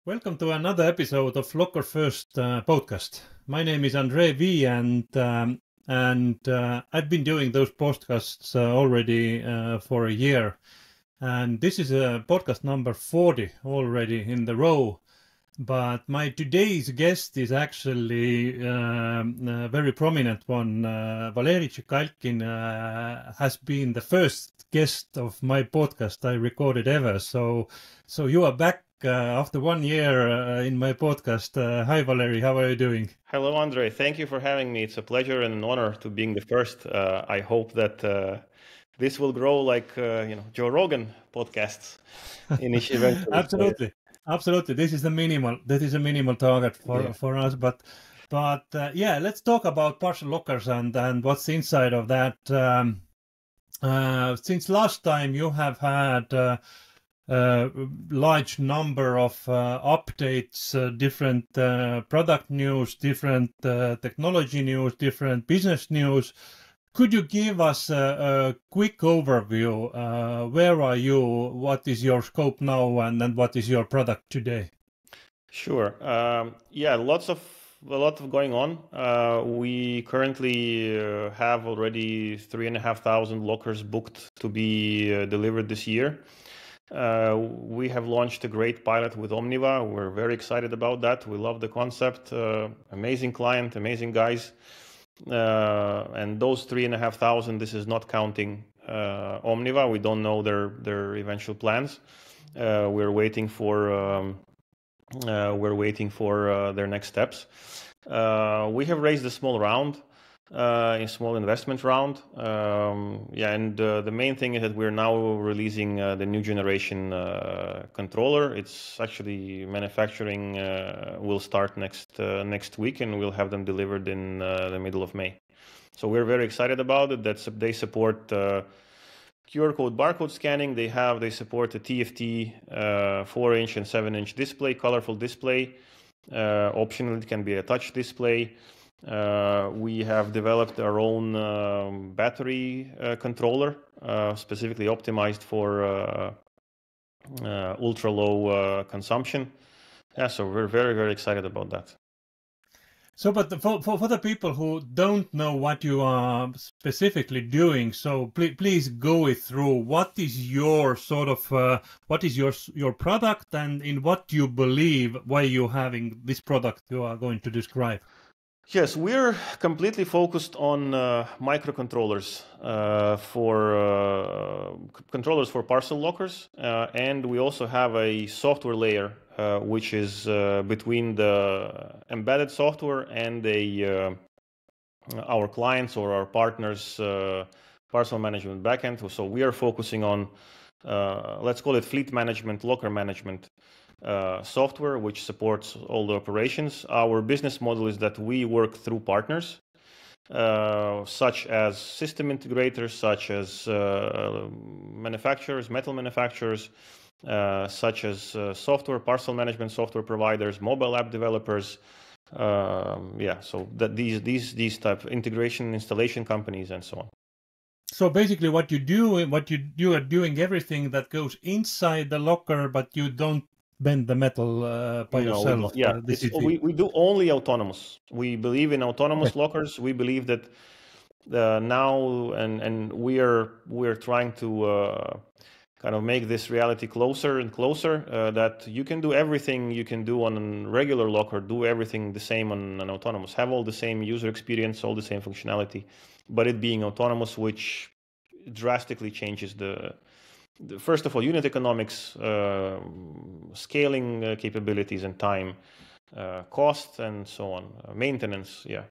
Welcome to another episode of Lockersfirst podcast. My name is Andrei V, and I've been doing those podcasts already for a year. And this is podcast number 40 already in the row. But my today's guest is actually a very prominent one. Valery Chekalkin has been the first guest of my podcast I recorded ever. So you are back after 1 year in my podcast. Hi, Valery. How are you doing? Hello, Andre. Thank you for having me. It's a pleasure and an honor to being the first. I hope that this will grow like Joe Rogan podcasts eventually. Absolutely. Absolutely. This is a minimal target for us. But yeah, let's talk about parcel lockers and what's inside of that. Since last time you have had large number of updates, different product news, different technology news, different business news. Could you give us a quick overview? Where are you? What is your scope now, and what is your product today? Sure. Yeah, a lot of going on. We currently have already 3,500 lockers booked to be delivered this year. We have launched a great pilot with Omniva. We're very excited about that. We love the concept. Amazing client, amazing guys. And those 3,500, this is not counting Omniva. We don't know their eventual plans. We're waiting for their next steps. We have raised a small round. A small investment round. And the main thing is that we're now releasing the new generation controller. It's actually manufacturing will start next week, and we'll have them delivered in the middle of May. So we're very excited about it. They support QR code barcode scanning. They support a TFT 4-inch and 7-inch display, colorful display. Optionally, it can be a touch display. We have developed our own battery controller, specifically optimized for ultra low consumption. Yeah, so we're very, very excited about that. So, but for the people who don't know what you are specifically doing, so please go through what is your sort of what is your product, and in what you believe why you're having this product you are going to describe. Yes, we're completely focused on microcontrollers for controllers for parcel lockers, and we also have a software layer which is between the embedded software and our clients or our partners' parcel management backend. So we are focusing on let's call it fleet management, locker management. Software which supports all the operations. Our business model is that we work through partners, such as system integrators, such as manufacturers, metal manufacturers, such as software, parcel management software providers, mobile app developers. So that these type of integration, installation companies, and so on. So basically, what you are doing everything that goes inside the locker, but you don't bend the metal by yourself. Yeah, we do only autonomous. We believe in autonomous lockers. We believe that now, and we are trying to kind of make this reality closer and closer. That you can do everything you can do on a regular locker, do everything the same on an autonomous, have all the same user experience, all the same functionality, but it being autonomous, which drastically changes first of all, unit economics, scaling capabilities and time, cost, and so on, maintenance. Yeah.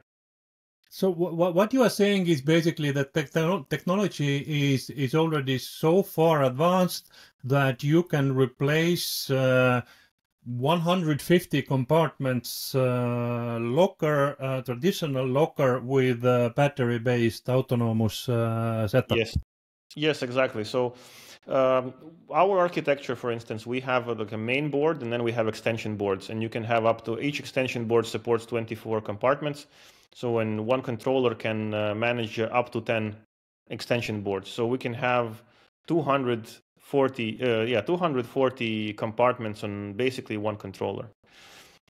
So what you are saying is basically that technology is already so far advanced that you can replace 150 compartments locker, traditional locker, with battery-based autonomous setup. Yes, exactly. So our architecture, for instance, we have like a main board, and then we have extension boards, and you can have up to each extension board supports 24 compartments. So when one controller can manage up to 10 extension boards. So we can have 200 240 compartments on basically one controller.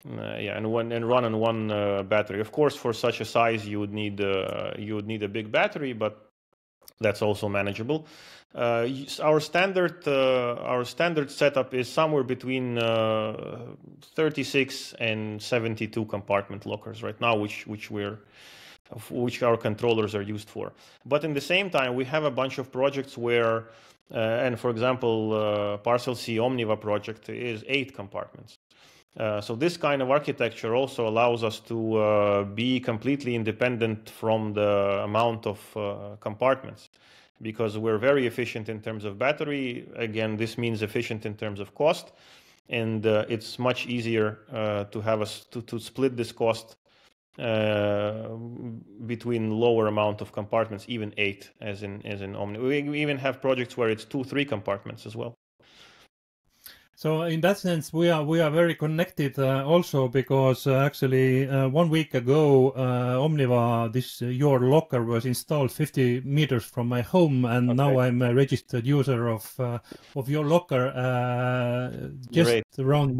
And run on one battery. Of course, for such a size, you would need a big battery, but that's also manageable. Our standard setup is somewhere between 36 and 72 compartment lockers right now, which our controllers are used for. But in the same time, we have a bunch of projects where, and for example, Parcel C Omniva project is 8 compartments. So this kind of architecture also allows us to be completely independent from the amount of compartments, because we're very efficient in terms of battery. Again, this means efficient in terms of cost, and it's much easier to have us to split this cost between lower amount of compartments, even 8, as in Omni. We even have projects where it's 2-3 compartments as well. So in that sense, we are very connected also, because actually 1 week ago, Omniva, your locker was installed 50 meters from my home, and Okay. now I'm a registered user of your locker just Great. around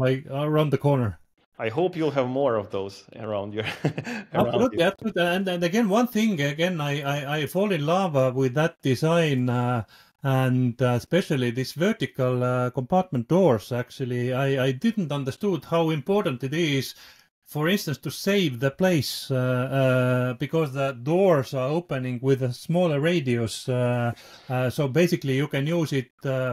the corner. I hope you'll have more of those around your. Absolutely, absolutely. And again, one thing, I fall in love with that design, and especially this vertical compartment doors. Actually, I didn't understood how important it is, for instance, to save the place, because the doors are opening with a smaller radius. So basically, you can use it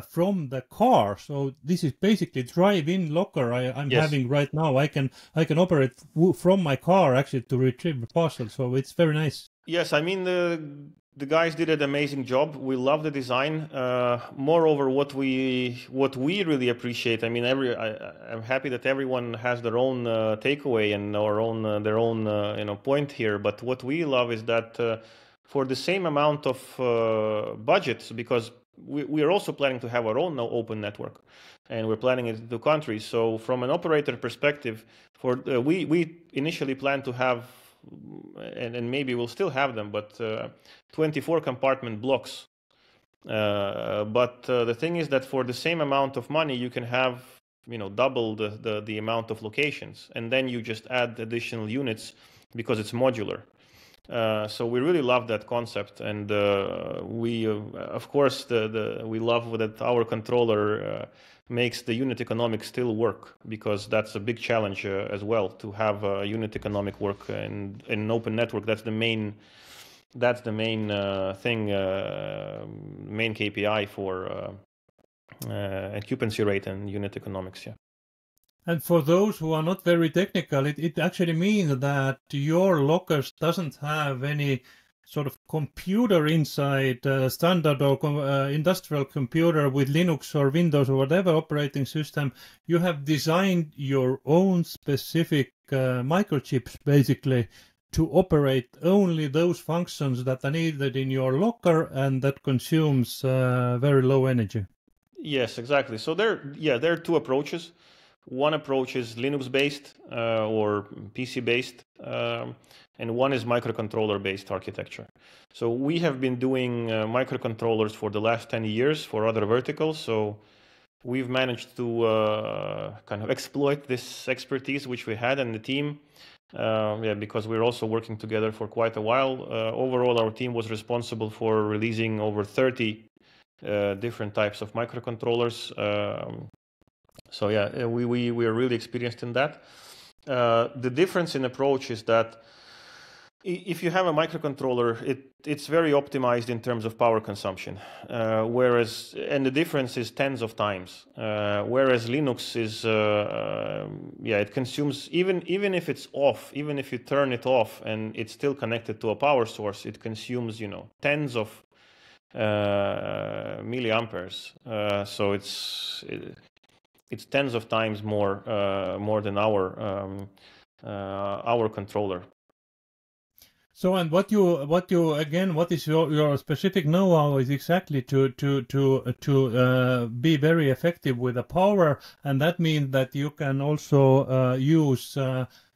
from the car. So this is basically drive-in locker I'm Yes. having right now. I can operate from my car actually to retrieve the parcel. So it's very nice. Yes, I mean the guys did an amazing job. We love the design. Moreover, what we really appreciate. I mean, I'm happy that everyone has their own takeaway and their own point here. But what we love is that for the same amount of budgets, because we are also planning to have our own open network, and we're planning it in 2 countries. So from an operator perspective, we initially plan to have, and maybe we'll still have them, but 24 compartment blocks. But the thing is that for the same amount of money, you can have double the amount of locations, and then you just add additional units because it's modular. So we really love that concept, and we of course we love that our controller makes the unit economics still work, because that's a big challenge as well, to have unit economic work in an open network. That's the main thing, main KPI for occupancy rate and unit economics. Yeah. And for those who are not very technical, it actually means that your lockers doesn't have any sort of computer inside, standard or industrial computer with Linux or Windows or whatever operating system. You have designed your own specific microchips, basically, to operate only those functions that are needed in your locker and that consumes very low energy. Yes, exactly. So there are 2 approaches. One approach is Linux-based or PC-based, and one is microcontroller-based architecture. So we have been doing microcontrollers for the last 10 years for other verticals. So we've managed to kind of exploit this expertise which we had in the team. Because we're also working together for quite a while. Overall, our team was responsible for releasing over 30 different types of microcontrollers. So we are really experienced in that. The difference in approach is that if you have a microcontroller, it's very optimized in terms of power consumption, and the difference is tens of times. Whereas Linux is, it consumes, even if it's off, even if you turn it off and it's still connected to a power source, it consumes tens of milliamperes. So it's tens of times more than our controller. So, and what is your specific know-how is exactly to be very effective with the power, and that means that you can also use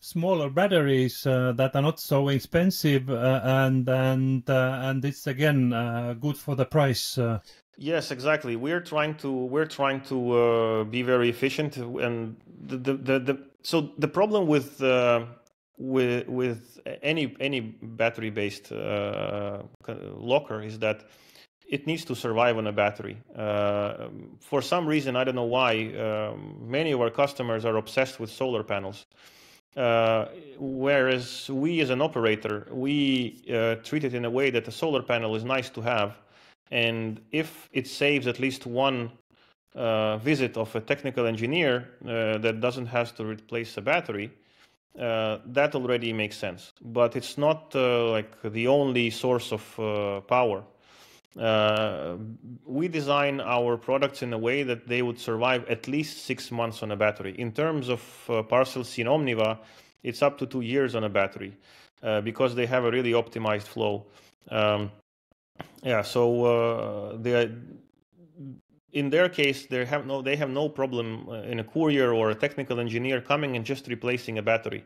smaller batteries that are not so expensive, and it's again good for the price. Yes, exactly. We're trying to be very efficient, and so the problem with any battery based locker is that it needs to survive on a battery. For some reason, I don't know why, many of our customers are obsessed with solar panels. Uh, Whereas we, as an operator, we treat it in a way that the solar panel is nice to have, and if it saves at least one visit of a technical engineer that doesn't have to replace a battery, that already makes sense. But it's not like the only source of power. Uh, we design our products in a way that they would survive at least 6 months on a battery. In terms of parcels in Omniva, it's up to 2 years on a battery because they have a really optimized flow. Um, yeah, so in their case, they have no problem in a courier or a technical engineer coming and just replacing a battery.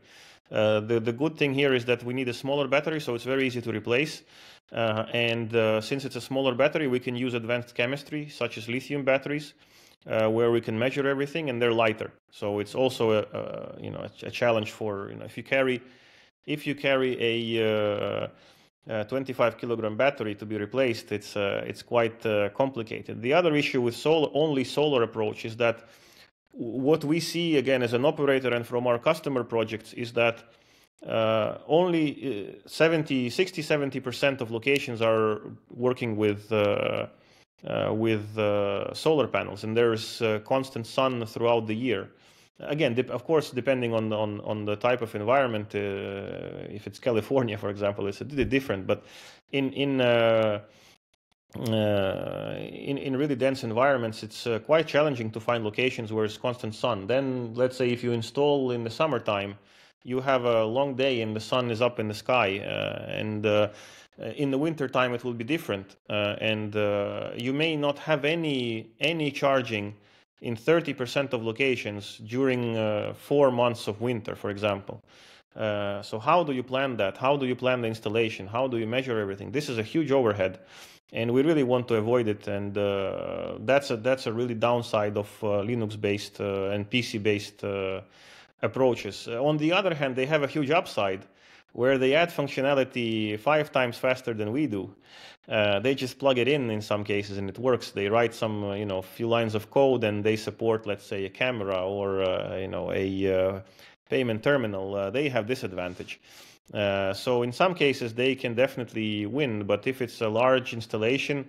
The good thing here is that we need a smaller battery, so it's very easy to replace. And since it's a smaller battery, we can use advanced chemistry such as lithium batteries, where we can measure everything, and they're lighter. So it's also a challenge for if you carry a 25 kilogram battery to be replaced, it's quite complicated. The other issue with only solar approach is that what we see again as an operator and from our customer projects is that only 70% of locations are working with solar panels, and there's constant sun throughout the year. Again, of course, depending on the type of environment, if it's California, for example, it's a bit different. But in in uh, in really dense environments, it's quite challenging to find locations where it's constant sun. Then, let's say if you install in the summertime, you have a long day and the sun is up in the sky, and in the winter time it will be different, and you may not have any charging in 30% of locations during 4 months of winter, for example. So how do you plan that? How do you plan the installation? How do you measure everything? This is a huge overhead, and we really want to avoid it. And that's a really downside of Linux-based and PC-based approaches. On the other hand, they have a huge upside where they add functionality 5 times faster than we do. They just plug it in some cases and it works. They write some, few lines of code and they support, let's say, a camera or, a payment terminal. They have this advantage. So in some cases they can definitely win, but if it's a large installation,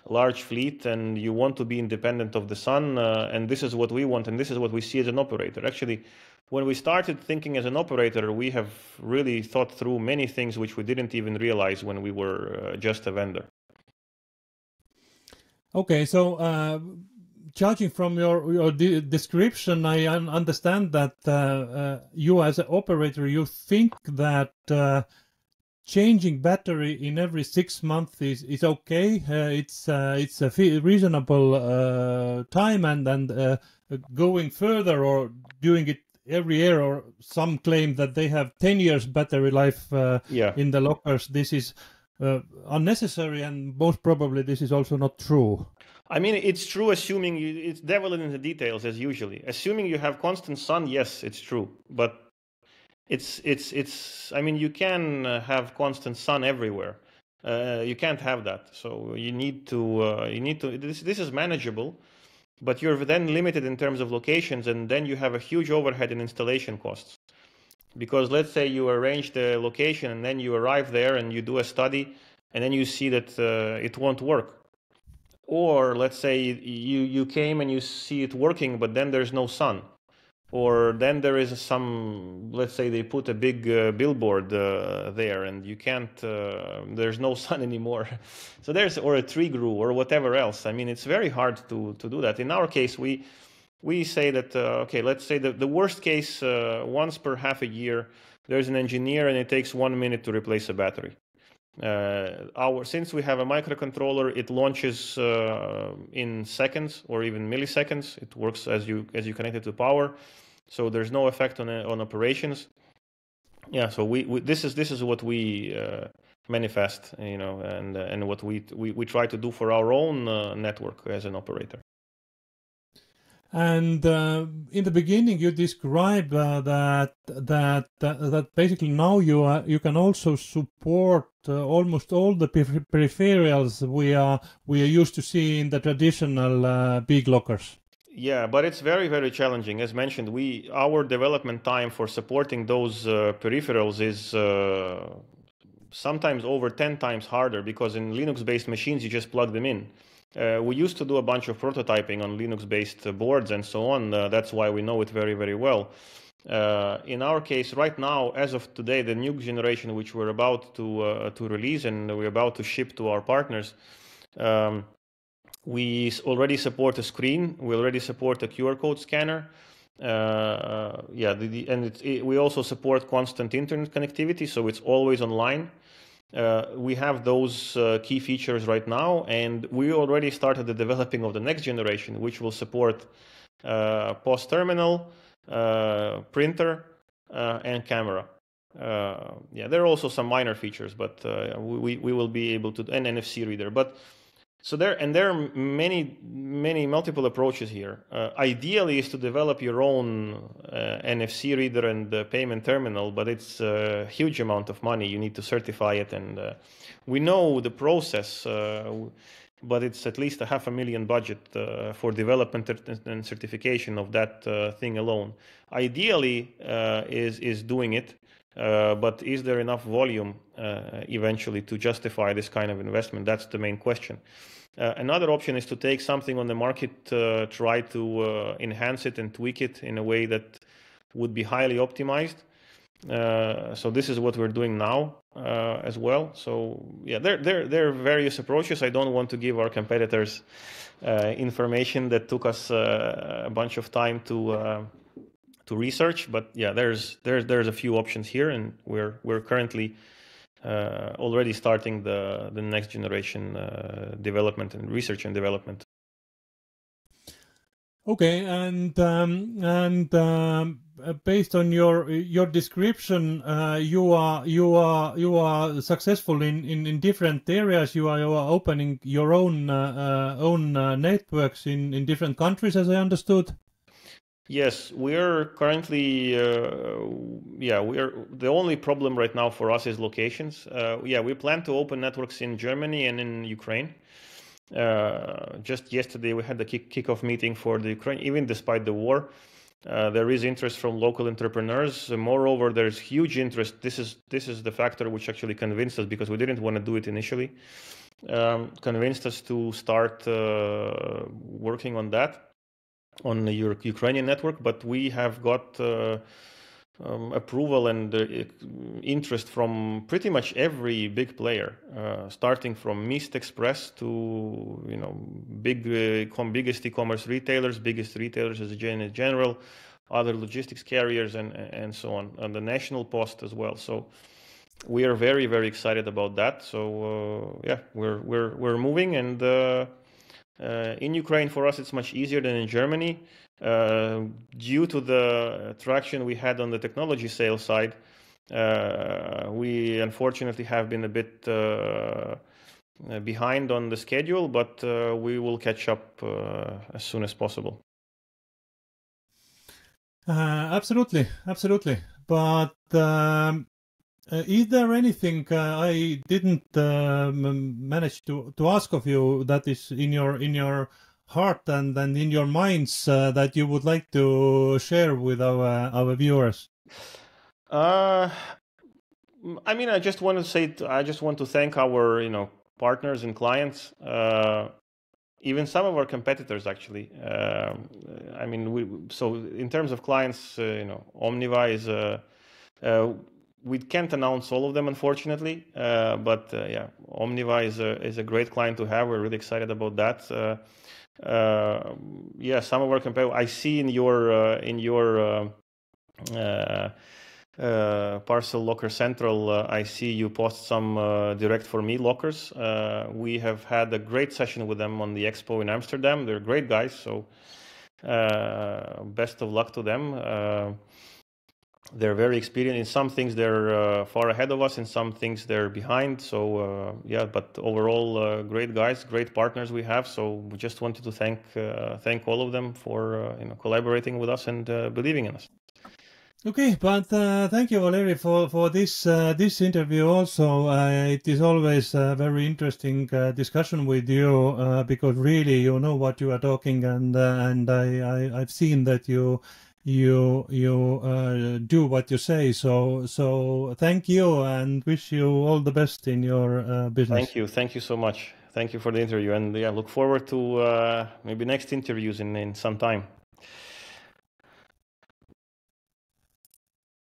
a large fleet, and you want to be independent of the sun, and this is what we want, and this is what we see as an operator. Actually, when we started thinking as an operator, we have really thought through many things which we didn't even realize when we were just a vendor. Okay, so judging from your description, I understand that you as an operator, you think that changing battery in every 6 months is okay. It's a reasonable time, and going further or doing it every year, or some claim that they have 10 years battery life in the lockers. This is unnecessary, and most probably this is also not true. I mean, it's true assuming it's devil in the details as usually. Assuming you have constant sun, yes, it's true. But I mean, you can have constant sun everywhere. You can't have that. So you need to, this is manageable, but you're then limited in terms of locations, and then you have a huge overhead in installation costs. Because let's say you arrange the location and then you arrive there and you do a study and then you see that it won't work. Or let's say you came and you see it working, but then there's no sun. Or then there is let's say they put a big billboard there and you can't, there's no sun anymore. So or a tree grew or whatever else. I mean, it's very hard to do that. In our case, we say that, okay, let's say the worst case, once per half a year, there's an engineer and it takes 1 minute to replace a battery. Since we have a microcontroller, it launches in seconds or even milliseconds. It works as you connect it to power, so there's no effect on operations. Yeah, so this is what we manifest, and what we try to do for our own network as an operator. And in the beginning, you described that basically now you can also support almost all the peripherals we are used to see in the traditional big lockers. Yeah, but it's very, very challenging. As mentioned, our development time for supporting those peripherals is sometimes over 10 times harder, because in Linux-based machines, you just plug them in. We used to do a bunch of prototyping on Linux-based boards and so on. That's why we know it very, very well. In our case, right now, as of today, the new generation, which we're about to release and we're about to ship to our partners, we already support a screen. We already support a QR code scanner. We also support constant internet connectivity, so it's always online. We have those key features right now, and we already started the developing of the next generation, which will support POS terminal, printer, and camera. There are also some minor features, but we will be able to, and NFC reader. But so there are many multiple approaches here. Ideally is to develop your own NFC reader and payment terminal, but it's a huge amount of money. You need to certify it, and we know the process, but it's at least $500,000 budget for development and certification of that thing alone. Ideally is doing it, but is there enough volume eventually to justify this kind of investment? That's the main question. Another option is to take something on the market, try to enhance it and tweak it in a way that would be highly optimized. So this is what we're doing now as well. So yeah, there are various approaches. I don't want to give our competitors information that took us a bunch of time to research, but yeah, there's a few options here, and we're currently already starting the next generation development and research and development. Okay, and based on your description, you are successful in different areas. You are opening your own networks in different countries, as I understood. Yes, we are currently, the only problem right now for us is locations. We plan to open networks in Germany and in Ukraine. Just yesterday we had the kickoff meeting for the Ukraine. Even despite the war, there is interest from local entrepreneurs. Moreover, there's huge interest. This is the factor which actually convinced us, because we didn't want to do it initially. Convinced us to start working on that, on the Ukrainian network, but we have got approval and interest from pretty much every big player, starting from Mist Express to biggest e-commerce retailers, biggest retailers as a general, other logistics carriers, and so on, and the National Post as well. So we are very, very excited about that. So we're moving, and in Ukraine, for us, it's much easier than in Germany. Due to the traction we had on the technology sales side, we unfortunately have been a bit behind on the schedule, but we will catch up as soon as possible. Absolutely. But is there anything I didn't manage to ask of you that is in your heart and in your minds that you would like to share with our viewers? I just want to thank our partners and clients. Even some of our competitors, actually. So in terms of clients, Omniva is. We can't announce all of them, unfortunately, but Omniva is a great client to have. We're really excited about that. Some of our competitors. I see in your Parcel Locker Central, I see you post some direct for me lockers. We have had a great session with them on the expo in Amsterdam. They're great guys, so best of luck to them. they're very experienced. In some things they're far ahead of us, in some things they're behind. So yeah, but overall great guys, great partners we have. So we just wanted to thank all of them for collaborating with us and believing in us. Okay, but thank you, Valery, for this interview. Also, it is always a very interesting discussion with you because really you know what you are talking, and I've seen that you do what you say. So thank you and wish you all the best in your business. Thank you so much. Thank you for the interview, and yeah, look forward to maybe next interviews in some time.